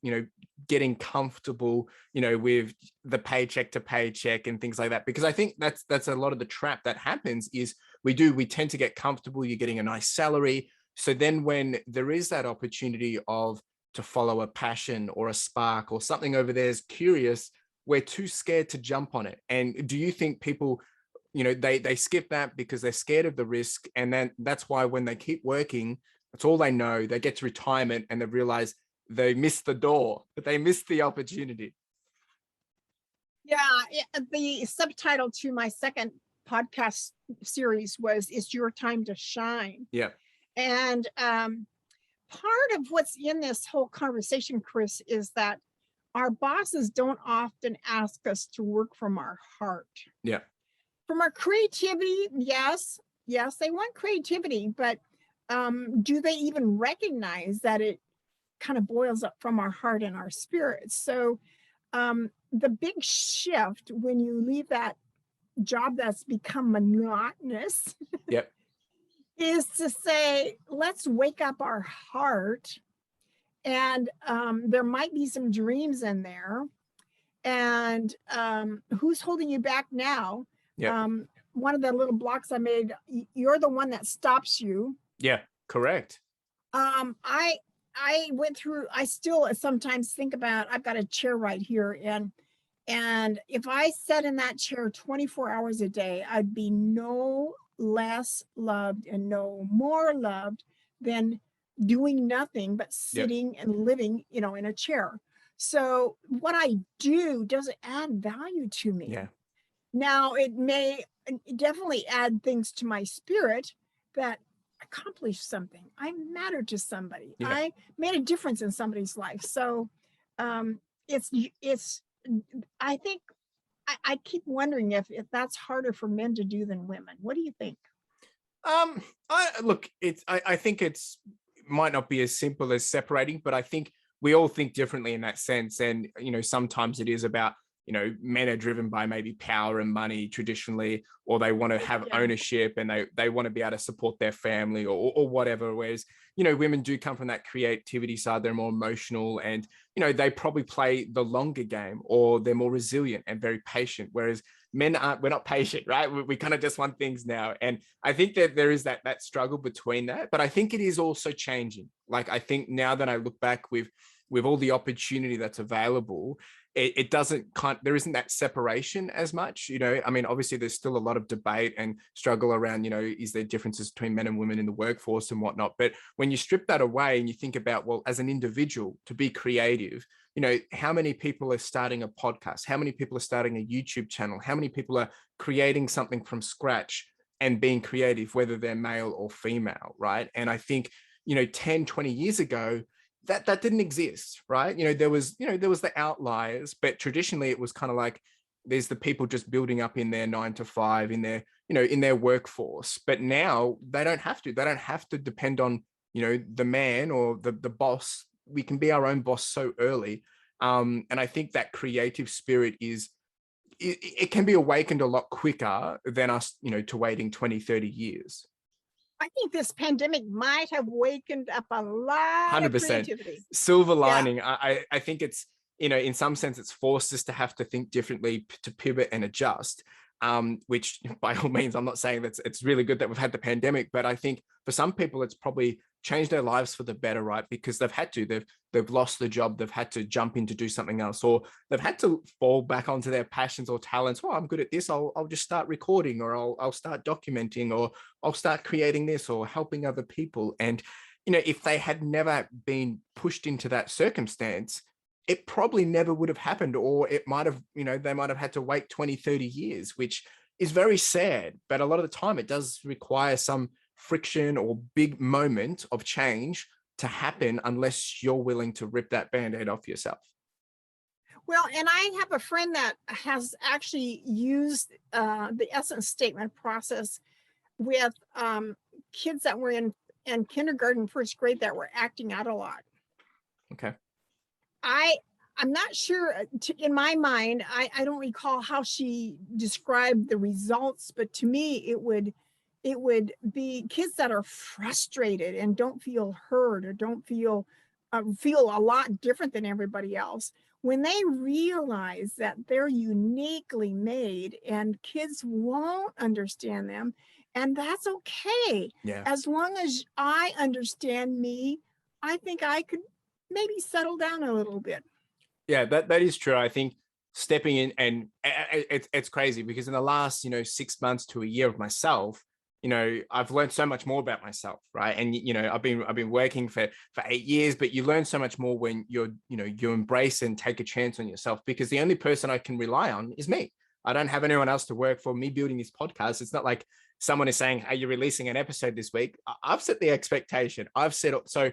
getting comfortable, with the paycheck to paycheck and things like that. Because I think that's a lot of the trap that happens is we tend to get comfortable. You're getting a nice salary. So then when there is that opportunity to follow a passion or a spark or something over there is curious, we're too scared to jump on it. And do you think people, they skip that because they're scared of the risk? And then that's why when they keep working, that's all they know. They get to retirement and they realize they missed the door, but they missed the opportunity. Yeah, the subtitle to my second podcast series was "It's Your Time to Shine." Yeah. And part of what's in this whole conversation, Chris, is that our bosses don't often ask us to work from our heart. Yeah. From our creativity, yes, they want creativity, but do they even recognize that it kind of boils up from our heart and our spirit? So the big shift when you leave that job that's become monotonous Yep. is to say, let's wake up our heart. And there might be some dreams in there. And who's holding you back now? Yeah. One of the little blocks I made, you're the one that stops you. Yeah, correct. I went through, I still sometimes think about, I've got a chair right here, and if I sat in that chair 24 hours a day, I'd be no less loved and no more loved than doing nothing but sitting Yep. and living, in a chair. So what I do doesn't add value to me. Yeah. Now it may definitely add things to my spirit that accomplished something. I mattered to somebody. Yeah. I made a difference in somebody's life. So it's I think I keep wondering if that's harder for men to do than women. What do you think? I think it might not be as simple as separating, but I think we all think differently in that sense. And, sometimes it is about, men are driven by maybe power and money traditionally, or they want to have ownership and they want to be able to support their family or whatever. Whereas, women do come from that creativity side. They're more emotional and, they probably play the longer game, or they're more resilient and very patient. Whereas men aren't, we're not patient, right? We kind of just want things now. And I think that there is that struggle between that, but I think it is also changing. Like, I think now that I look back with all the opportunity that's available, it doesn't there isn't that separation as much. I mean, obviously there's still a lot of debate and struggle around, is there differences between men and women in the workforce and whatnot. But when you strip that away and you think about, well, as an individual to be creative, how many people are starting a podcast? How many people are starting a YouTube channel? How many people are creating something from scratch and being creative, whether they're male or female, right? And I think, 10, 20 years ago, that didn't exist, right? There was the outliers, but traditionally it was kind of like, there's the people just building up in their 9 to 5, in their, in their workforce. But now they don't have to depend on, the man or the boss. We can be our own boss so early. And I think that creative spirit it can be awakened a lot quicker than us, to waiting 20, 30 years. I think this pandemic might have wakened up a lot of 100%. creativity. Silver lining. Yeah. I think it's, in some sense, it's forced us to have to think differently, to pivot and adjust. Which by all means, I'm not saying that it's really good that we've had the pandemic, but I think for some people, it's probably changed their lives for the better, right? Because they've lost the job, they've had to jump in to do something else, or they've had to fall back onto their passions or talents. Oh, I'm good at this. I'll just start recording, or I'll start documenting, or I'll start creating this, or helping other people. And, if they had never been pushed into that circumstance, it probably never would have happened, or it might have, they might have had to wait 20, 30 years, which is very sad. But a lot of the time it does require some friction or big moment of change to happen, unless you're willing to rip that Band-Aid off yourself. Well, and I have a friend that has actually used the essence statement process with kids that were in kindergarten, first grade, that were acting out a lot. Okay. I'm not sure, in my mind, I don't recall how she described the results, but to me, it would be kids that are frustrated and don't feel heard, or don't feel a lot different than everybody else. When they realize that they're uniquely made and kids won't understand them, and that's okay. Yeah. As long as I understand me, I think I could maybe settle down a little bit. Yeah, that is true. I think stepping in, and it's crazy because in the last, 6 months to a year of myself, I've learned so much more about myself, right? And, I've been working for 8 years, but you learn so much more when you embrace and take a chance on yourself, because the only person I can rely on is me. I don't have anyone else to work for. Me building this podcast, it's not like someone is saying, hey, you're releasing an episode this week. I've set the expectation. I've set up, so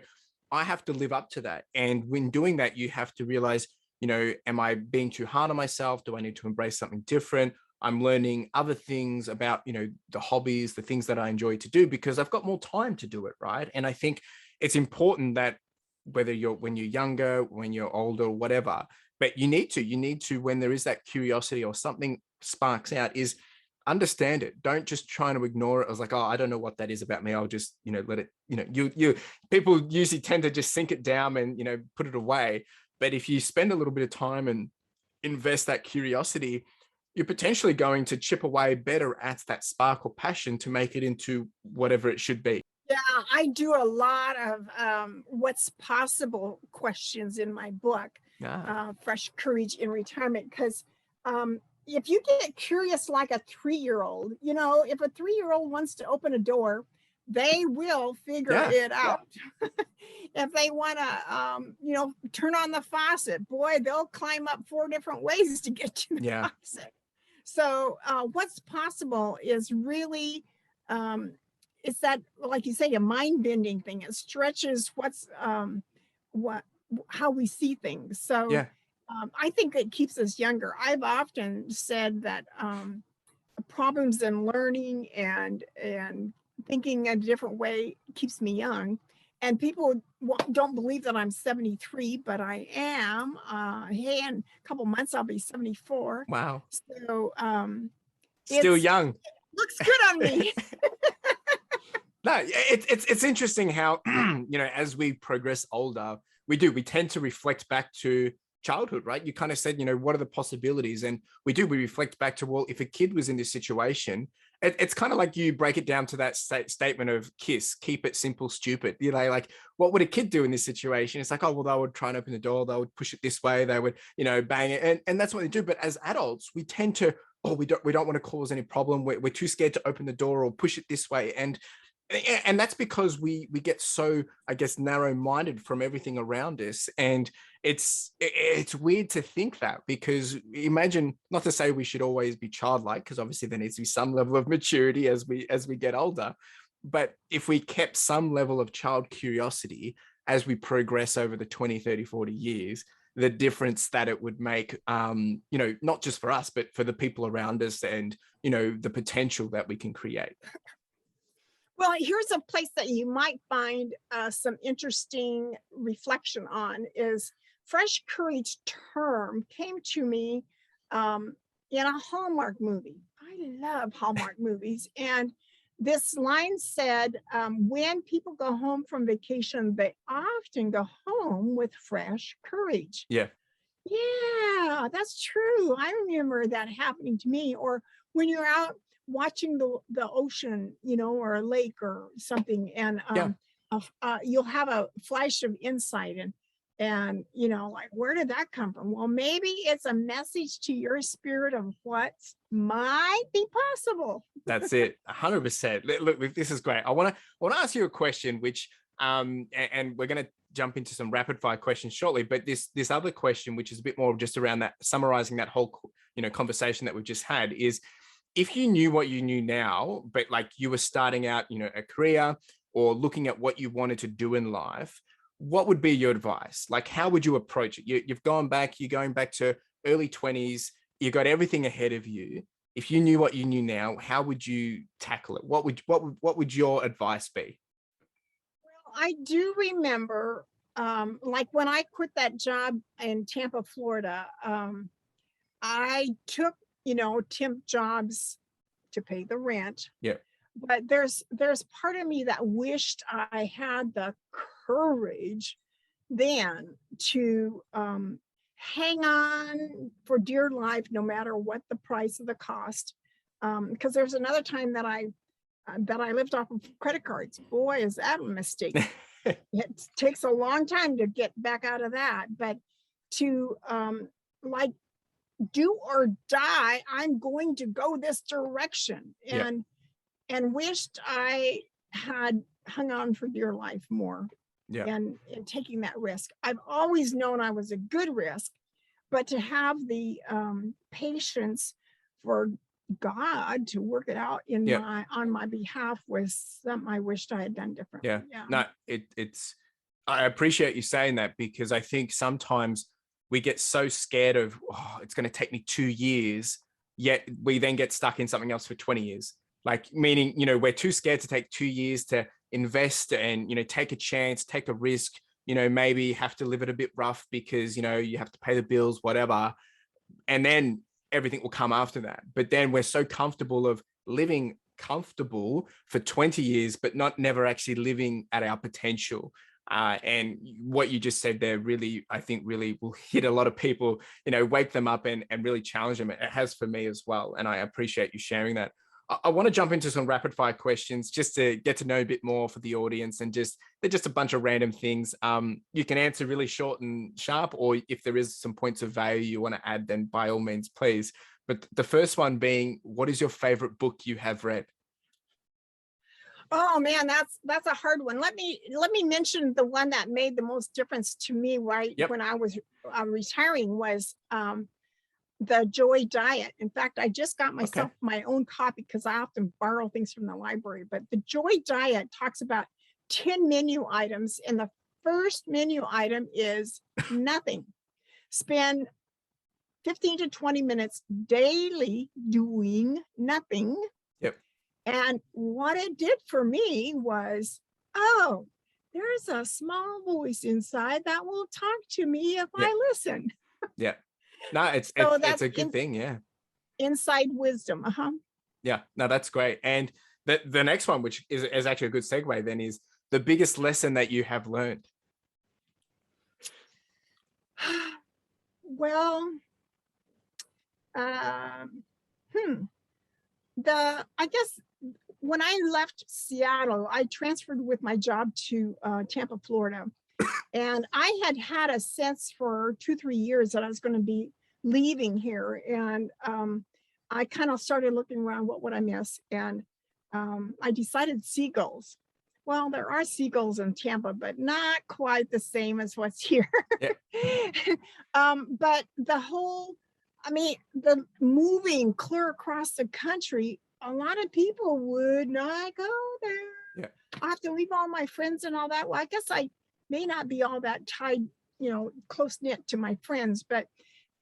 I have to live up to that. And when doing that, you have to realize, am I being too hard on myself? Do I need to embrace something different? I'm learning other things about, the hobbies, the things that I enjoy to do, because I've got more time to do it, right? And I think it's important that when you're younger, when you're older, whatever, but you need to, when there is that curiosity or something sparks out, is understand it. Don't just try to ignore it. I was like, oh, I don't know what that is about me. I'll just, let it, you people usually tend to just sink it down and, put it away. But if you spend a little bit of time and invest that curiosity, you're potentially going to chip away better at that spark or passion to make it into whatever it should be. Yeah, I do a lot of what's possible questions in my book, Fresh Courage in Retirement, because if you get curious like a 3-year-old, if a 3-year-old wants to open a door, they will figure it out. If they want to, turn on the faucet, boy, they'll climb up 4 different ways to get to the faucet. So what's possible is really, it's that, like you say, a mind-bending thing. It stretches how we see things. So I think it keeps us younger. I've often said that problems in learning and thinking a different way keeps me young. And people don't believe that I'm 73, but I am. Hey, in a couple months I'll be 74. Wow. So still young. It looks good on me. No, it's interesting how as we progress older, we tend to reflect back to childhood, right? You kind of said, what are the possibilities? And we reflect back to, well, if a kid was in this situation, it's kind of like you break it down to that statement of KISS, keep it simple, stupid. Like, what would a kid do in this situation? It's like, oh, well, they would try and open the door. They would push it this way. They would, bang it. And that's what they do. But as adults, we tend to, we don't want to cause any problem. We're too scared to open the door or push it this way. And that's because we get so, I guess, narrow-minded from everything around us. And it's weird to think that, because imagine, not to say we should always be childlike, because obviously there needs to be some level of maturity as we get older. But if we kept some level of child curiosity as we progress over the 20, 30, 40 years, the difference that it would make, not just for us, but for the people around us, and, the potential that we can create. Well, here's a place that you might find some interesting reflection on is fresh courage term came to me in a Hallmark movie. I love Hallmark movies. And this line said, when people go home from vacation, they often go home with fresh courage. Yeah. Yeah, that's true. I remember that happening to me. Or when you're out watching the ocean, or a lake or something, and you'll have a flash of insight, and like, where did that come from? Well, maybe it's a message to your spirit of what might be possible. That's it. 100%. Look, this is great. I want to ask you a question, which and we're going to jump into some rapid fire questions shortly, but this other question, which is a bit more just around that, summarizing that whole conversation that we've just had, is if you knew what you knew now, but like you were starting out, a career or looking at what you wanted to do in life, what would be your advice? Like, how would you approach it? You're going back to early 20s, you got everything ahead of you. If you knew what you knew now, how would you tackle it? What would your advice be? Well, I do remember, like when I quit that job in Tampa, Florida, I took, temp jobs to pay the rent. Yeah. But there's part of me that wished I had the courage then to hang on for dear life, no matter what the price of the cost. Because there's another time that I lived off of credit cards. Boy, is that a mistake. It takes a long time to get back out of that. But to like, do or die, I'm going to go this direction. And wished I had hung on for dear life more. Yeah. And taking that risk. I've always known I was a good risk, but to have the patience for God to work it out on my behalf was something I wished I had done differently. Yeah. No, it's I appreciate you saying that, because I think sometimes we get so scared of, it's going to take me 2 years, yet we then get stuck in something else for 20 years. Like, meaning, we're too scared to take 2 years to invest and, take a chance, take a risk, maybe have to live it a bit rough because, you have to pay the bills, whatever. And then everything will come after that. But then we're so comfortable of living comfortable for 20 years, but never actually living at our potential. And what you just said there really, I think, really will hit a lot of people, wake them up and really challenge them. It has for me as well. And I appreciate you sharing that. I want to jump into some rapid fire questions just to get to know a bit more for the audience, and they're just a bunch of random things. You can answer really short and sharp, or if there is some points of value you want to add, then by all means, please. But the first one being, what is your favorite book you have read? Oh man, that's a hard one. Let me mention the one that made the most difference to me when I was retiring was the Joy Diet. In fact, I just got myself my own copy because I often borrow things from the library. But the Joy Diet talks about 10 menu items, and the first menu item is nothing. Spend 15 to 20 minutes daily doing nothing. Yep. And what it did for me was, oh, there's a small voice inside that will talk to me if I listen. Yeah. No, it's a good thing. Yeah. Inside wisdom. Yeah. No, that's great. And the next one, which is actually a good segue then, is the biggest lesson that you have learned. Well, I guess when I left Seattle, I transferred with my job to Tampa, Florida. And I had a sense for 2-3 years that I was going to be leaving here. And I kind of started looking around, what would I miss? And I decided seagulls. Well, there are seagulls in Tampa, but not quite the same as what's here. Yeah. But the moving clear across the country, a lot of people would not go there. Yeah. I have to leave all my friends and all that. Well, I guess I may not be all that tied, close knit to my friends, but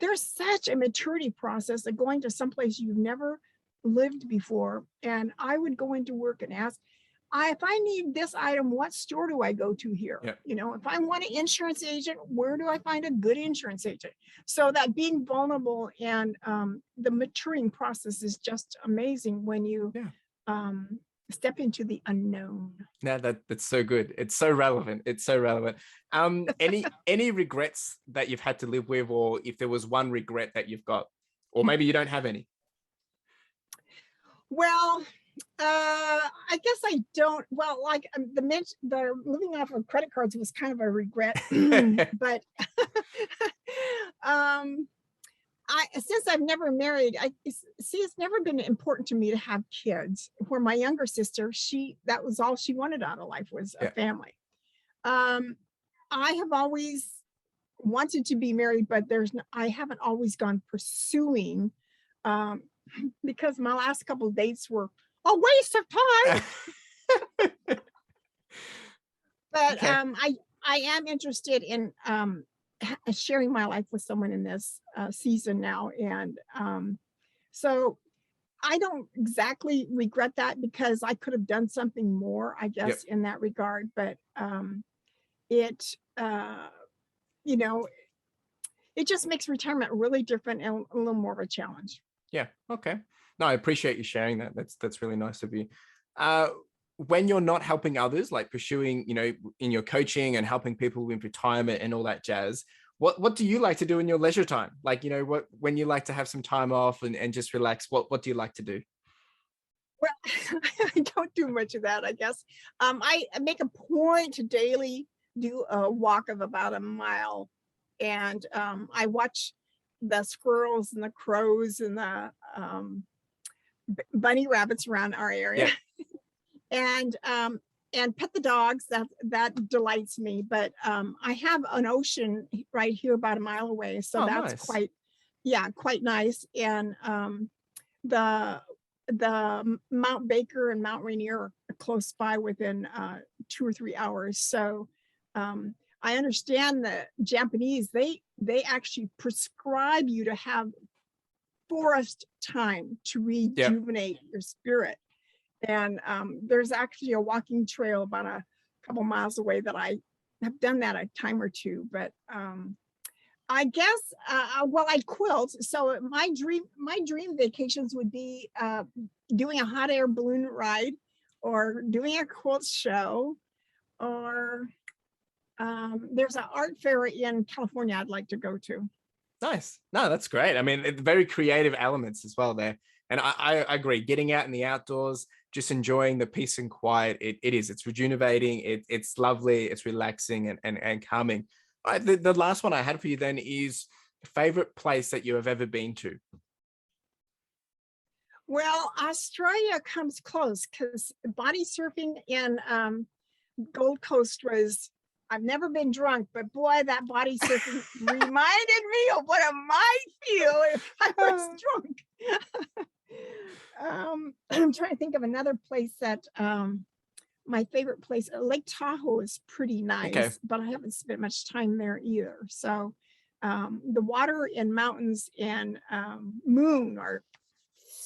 there's such a maturity process of going to someplace you've never lived before. And I would go into work and ask, if I need this item, what store do I go to here? Yeah. If I want an insurance agent, where do I find a good insurance agent? So that being vulnerable and the maturing process is just amazing when you step into the unknown. No, that's so good. It's so relevant. It's so relevant. Any regrets that you've had to live with, or if there was one regret that you've got, or maybe you don't have any? Well, I guess I don't. Well, like the living off of credit cards was kind of a regret, but since I've never married, it's never been important to me to have kids. Where my younger sister, that was all she wanted out of life was a family. I have always wanted to be married, but I haven't always gone pursuing, because my last couple of dates were a waste of time. But I am interested in sharing my life with someone in this season now, and so I don't exactly regret that, because I could have done something more, I guess, in that regard. But it it just makes retirement really different and a little more of a challenge. Yeah. Okay. No, I appreciate you sharing that. That's really nice of you. When you're not helping others, like pursuing, in your coaching and helping people with retirement and all that jazz, what do you like to do in your leisure time? Like, when you like to have some time off and just relax, what do you like to do? Well, I don't do much of that, I guess. I make a point to daily do a walk of about a mile, and I watch the squirrels and the crows and the bunny rabbits around our area. And pet the dogs. That delights me. But I have an ocean right here about a mile away, so that's nice. quite nice. And the Mount Baker and Mount Rainier are close by, within 2 or 3 hours. So I understand the Japanese, they actually prescribe you to have forest time to rejuvenate your spirit. And there's actually a walking trail about a couple miles away that I have done that a time or two. But I guess, I quilt. So my dream vacations would be doing a hot air balloon ride, or doing a quilt show, or there's an art fair in California I'd like to go to. Nice. No, that's great. I mean, it's very creative elements as well there. And I agree, getting out in the outdoors, just enjoying the peace and quiet. It's rejuvenating. It's lovely. It's relaxing and calming. The last one I had for you then is favorite place that you have ever been to. Well, Australia comes close, because body surfing in Gold Coast I've never been drunk, but boy, that body surfing reminded me of what I might feel if I was drunk. I'm trying to think of another place that my favorite place. Lake Tahoe is pretty nice, but I haven't spent much time there either. So the water and mountains and moon are.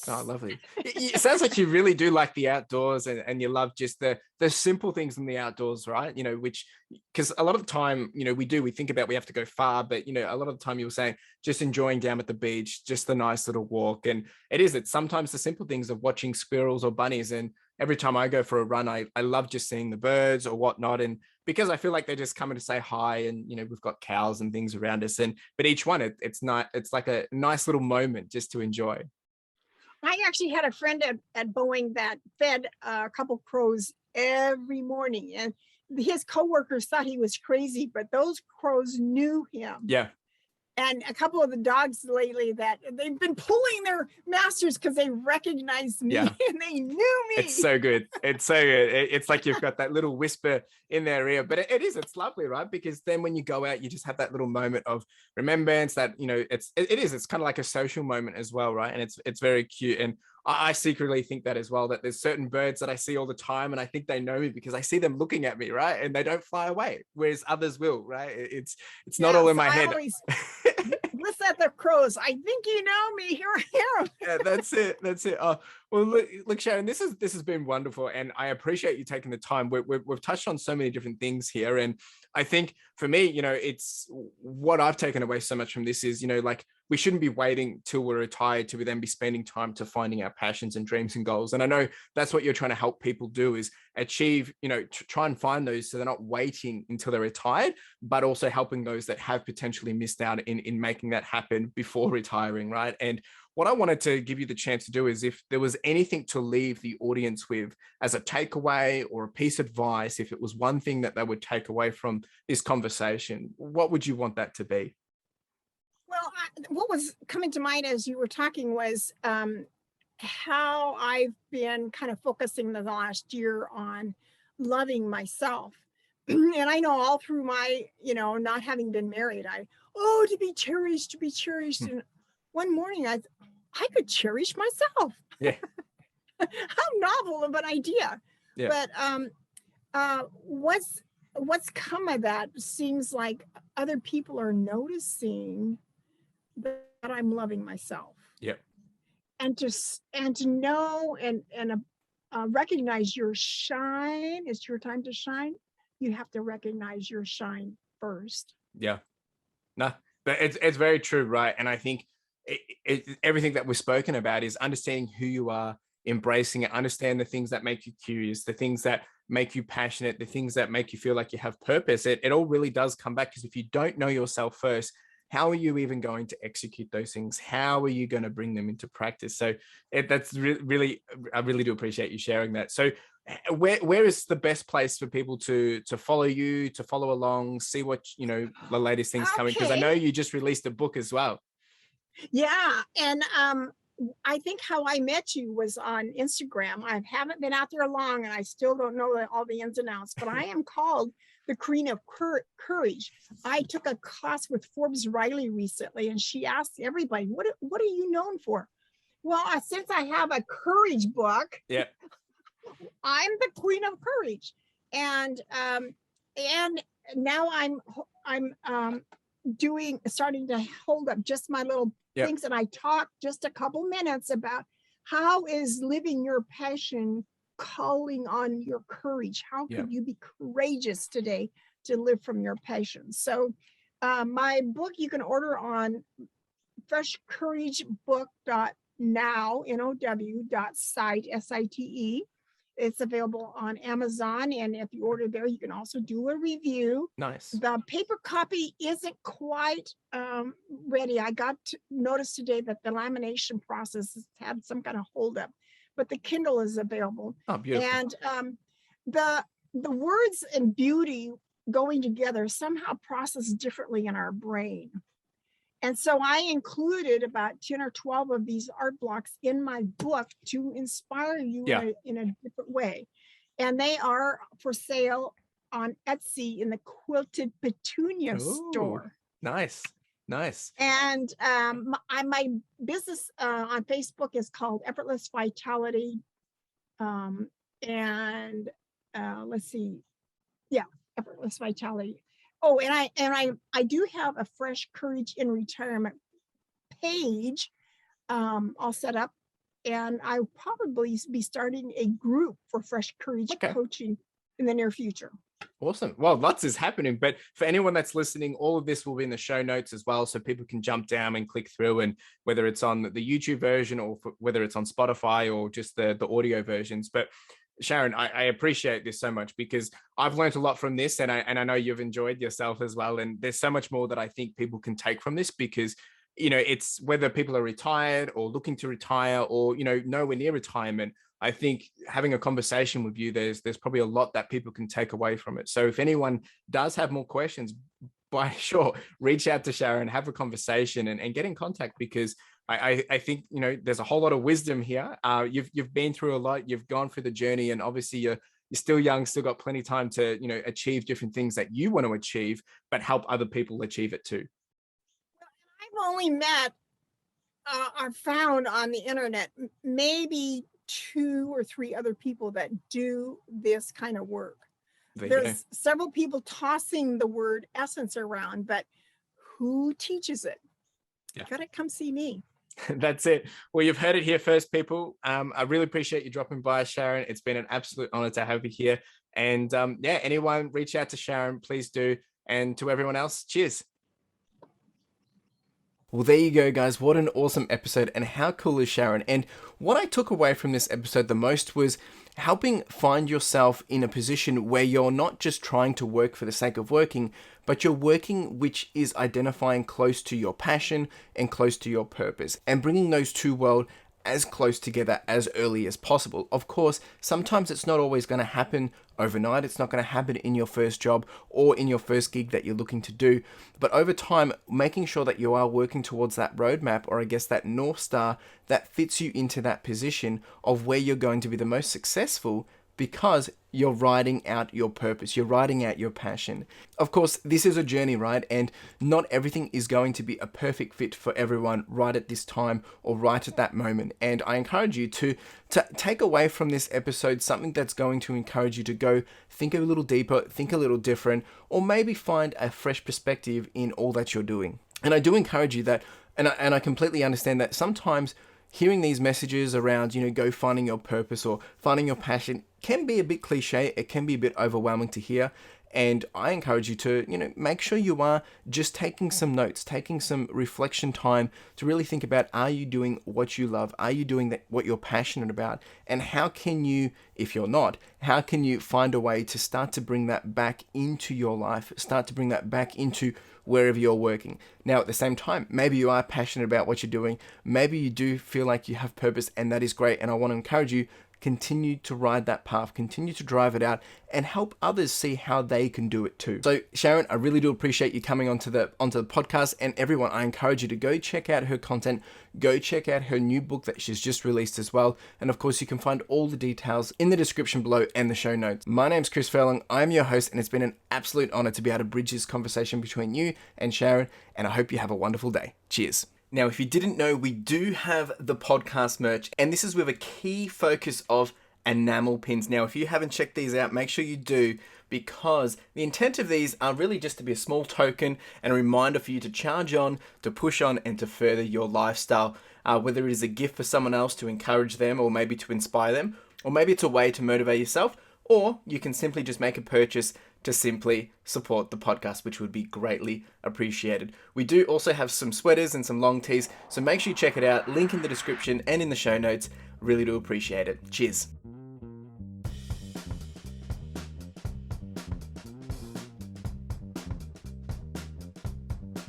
Oh, lovely. It sounds like you really do like the outdoors, and you love just the simple things in the outdoors, right? Because a lot of the time, we think about we have to go far, but, a lot of the time you were saying just enjoying down at the beach, just the nice little walk. And it's sometimes the simple things of watching squirrels or bunnies. And every time I go for a run, I love just seeing the birds or whatnot. And because I feel like they're just coming to say hi, and, we've got cows and things around us. But each one, it's like a nice little moment just to enjoy. I actually had a friend at Boeing that fed a couple crows every morning, and his coworkers thought he was crazy, but those crows knew him. Yeah. And a couple of the dogs lately that they've been pulling their masters because they recognized me and they knew me. It's so good. It's so good. It's like you've got that little whisper in their ear, but it's lovely, right? Because then when you go out, you just have that little moment of remembrance that, it's kind of like a social moment as well, right? And it's very cute. And I secretly think that as well, that there's certain birds that I see all the time and I think they know me because I see them looking at me, right? And they don't fly away, whereas others will, right? It's not all in Yes, my I head. always listen at the crows. I think you know me. Here I am. Yeah, that's it. That's it. Well, look, Sharon, this has been wonderful, and I appreciate you taking the time. We've touched on so many different things here, and I think for me, it's what I've taken away so much from this is, like we shouldn't be waiting till we're retired to then be spending time to finding our passions and dreams and goals. And I know that's what you're trying to help people do is achieve, try and find those so they're not waiting until they're retired, but also helping those that have potentially missed out in making that happen before retiring, right? And what I wanted to give you the chance to do is if there was anything to leave the audience with as a takeaway or a piece of advice, if it was one thing that they would take away from this conversation, what would you want that to be? Well, what was coming to mind as you were talking was how I've been kind of focusing the last year on loving myself. And I know all through my, not having been married, to be cherished, to be cherished. Hmm. And one morning I could cherish myself. Yeah. How novel of an idea. Yeah. But what's come of that seems like other people are noticing that I'm loving myself. Yeah. And to know and recognize your shine. It's your time to shine. You have to recognize your shine first. Yeah. No, but it's very true, right? And I think everything that we've spoken about is understanding who you are, embracing it, understand the things that make you curious, the things that make you passionate, the things that make you feel like you have purpose. It all really does come back, because if you don't know yourself first, how are you even going to execute those things? How are you going to bring them into practice? So that's really, I really do appreciate you sharing that. So where is the best place for people to follow you, to follow along, see what, the latest things coming? Because I know you just released a book as well. Yeah. And I think how I met you was on Instagram. I haven't been out there long and I still don't know all the ins and outs, but I am called the Queen of Courage. I took a class with Forbes Riley recently, and she asked everybody, what are you known for? Well, since I have a courage book, yeah, I'm the Queen of Courage. And now I'm starting to hold up just my little things, and I talk just a couple minutes about how is living your passion calling on your courage. How could you be courageous today to live from your passion? So my book you can order on freshcouragebook.now, NOW.site, SITE. It's available on Amazon, and if you order there, you can also do a review. Nice. The paper copy isn't quite ready. I got notice today that the lamination process has had some kind of holdup, but the Kindle is available. Oh, beautiful. And the words and beauty going together somehow process differently in our brain. And so I included about 10 or 12 of these art blocks in my book to inspire you in a different way. And they are for sale on Etsy in the Quilted Petunia store. Nice. Nice. And my business on Facebook is called Effortless Vitality. And let's see. Yeah, Effortless Vitality. Oh, and I do have a Fresh Courage in Retirement page all set up, and I'll probably be starting a group for Fresh Courage coaching in the near future. Awesome. Well, lots is happening, but for anyone that's listening, all of this will be in the show notes as well, so people can jump down and click through, and whether it's on the YouTube version or whether it's on Spotify or just the audio versions. But Sharon, I appreciate this so much, because I've learned a lot from this, and I know you've enjoyed yourself as well. And there's so much more that I think people can take from this, because, it's whether people are retired or looking to retire or, nowhere near retirement. I think having a conversation with you, there's probably a lot that people can take away from it. So if anyone does have more questions, by sure, reach out to Sharon, have a conversation, and get in contact, because I think, there's a whole lot of wisdom here. You've been through a lot, you've gone through the journey, and obviously you're still young, still got plenty of time to, achieve different things that you want to achieve, but help other people achieve it too. I've only met are found on the internet, maybe 2 or 3 other people that do this kind of work. There you go. There's several people tossing the word essence around, but who teaches it? Yeah. Gotta come see me. That's it. Well, you've heard it here first, people. I really appreciate you dropping by, Sharon. It's been an absolute honor to have you here. And yeah, anyone reach out to Sharon, please do. And to everyone else, cheers. Well, there you go, guys. What an awesome episode, and how cool is Sharon? And what I took away from this episode the most was helping find yourself in a position where you're not just trying to work for the sake of working, but you're working which is identifying close to your passion and close to your purpose, and bringing those two worlds as close together as early as possible. Of course, sometimes it's not always going to happen overnight. It's not going to happen in your first job or in your first gig that you're looking to do. But over time, making sure that you are working towards that roadmap, or I guess that North Star that fits you into that position of where you're going to be the most successful, because you're writing out your purpose, you're writing out your passion. Of course, this is a journey, right? And not everything is going to be a perfect fit for everyone right at this time or right at that moment. And I encourage you to take away from this episode something that's going to encourage you to go think a little deeper, think a little different, or maybe find a fresh perspective in all that you're doing. And I do encourage you that, and I completely understand that sometimes hearing these messages around, go finding your purpose or finding your passion can be a bit cliche. It can be a bit overwhelming to hear. And I encourage you to, make sure you are just taking some notes, taking some reflection time to really think about, are you doing what you love? Are you doing what you're passionate about? And how can you, if you're not, how can you find a way to start to bring that back into your life, start to bring that back into wherever you're working? Now, at the same time, maybe you are passionate about what you're doing. Maybe you do feel like you have purpose, and that is great. And I want to encourage you, continue to ride that path, continue to drive it out, and help others see how they can do it too. So Sharon, I really do appreciate you coming onto the podcast, and everyone, I encourage you to go check out her content, go check out her new book that she's just released as well. And of course, you can find all the details in the description below and the show notes. My name's Chris Furlong. I'm your host, and it's been an absolute honor to be able to bridge this conversation between you and Sharon, and I hope you have a wonderful day. Cheers. Now, if you didn't know, we do have the podcast merch, and this is with a key focus of enamel pins. Now, if you haven't checked these out, make sure you do, because the intent of these are really just to be a small token and a reminder for you to charge on, to push on, and to further your lifestyle. Whether it is a gift for someone else to encourage them, or maybe to inspire them, or maybe it's a way to motivate yourself, or you can simply just make a purchase to simply support the podcast, which would be greatly appreciated. We do also have some sweaters and some long tees, so make sure you check it out. Link in the description and in the show notes. Really do appreciate it. Cheers.